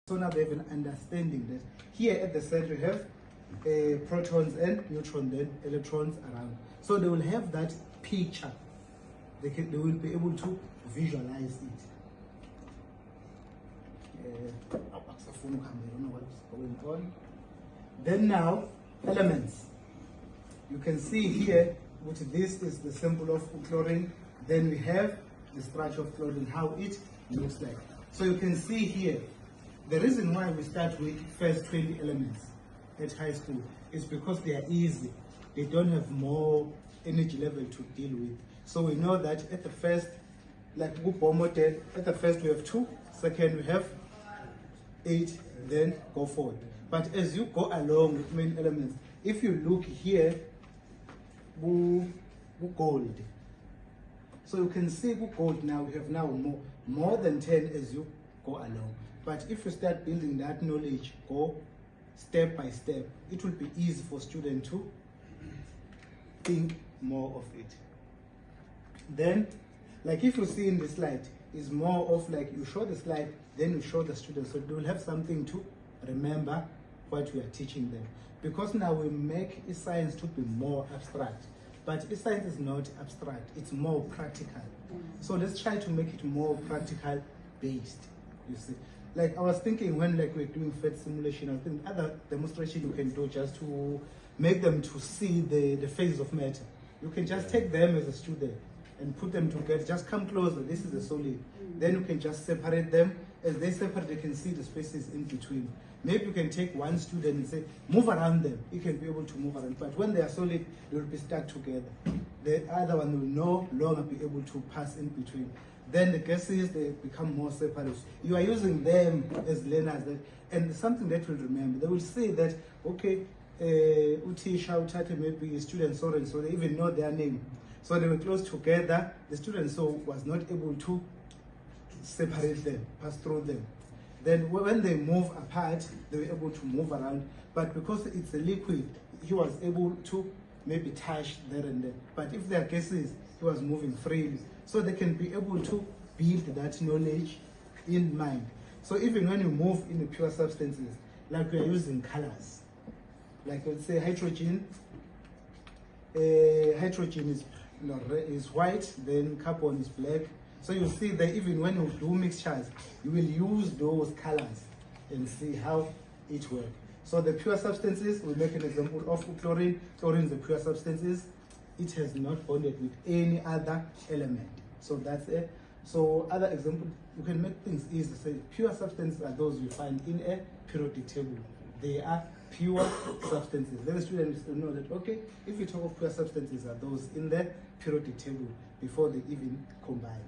So now they have an understanding that here at the center you have protons and neutrons, then electrons around. So they will have that picture. They will be able to visualize it. I don't know what's going on. Then now, elements. You can see here, which this is the symbol of chlorine. Then we have the structure of chlorine, how it looks like. So you can see here, the reason why we start with first 20 elements at high school is because they are easy. They don't have more energy level to deal with. So we know that at the first, like model, at the first we have 2, second we have 8, then go forward. But as you go along with main elements, if you look here, gold. So you can see gold now, we have now more than 10 as you go along. But if you start building that knowledge, go step by step, it will be easy for students to think more of it. Then, like if you see in the slide, is more of like you show the slide, then you show the students, so they will have something to remember what we are teaching them. Because now we make science to be more abstract, but science is not abstract, it's more practical. So let's try to make it more practical based, you see. Like I was thinking when like we're doing PhET simulation, I think other demonstration you can do just to make them to see the phases of matter. You can just take them as a student and put them together, just come closer, this is a solid. Then you can just separate them. As they separate, they can see the spaces in between. Maybe you can take one student and say, move around them. You can be able to move around. But when they are solid, they will be stuck together. The other one will no longer be able to pass in between. Then the gases, they become more separate. You are using them as learners. And something that will remember, they will say that, okay, Utisha, Utate, maybe students, so they even know their name. So they were close together. The student was not able to separate them, pass through them. Then when they move apart, they were able to move around. But because it's a liquid, he was able to maybe touch there and there. But if there are gases, he was moving freely. So they can be able to build that knowledge in mind. So even when you move in the pure substances, like we are using colors, like let's say hydrogen, hydrogen is white, then carbon is black. So you see that even when you do mixtures, you will use those colors and see how it works. So the pure substances, we make an example of chlorine. Chlorine is the pure substances. It has not bonded with any other element. So that's it. So other examples, you can make things easy. Say pure substances are those you find in a periodic table. They are pure substances. Then the students will know that, okay, if we talk of pure substances, are those in the periodic table before they even combine.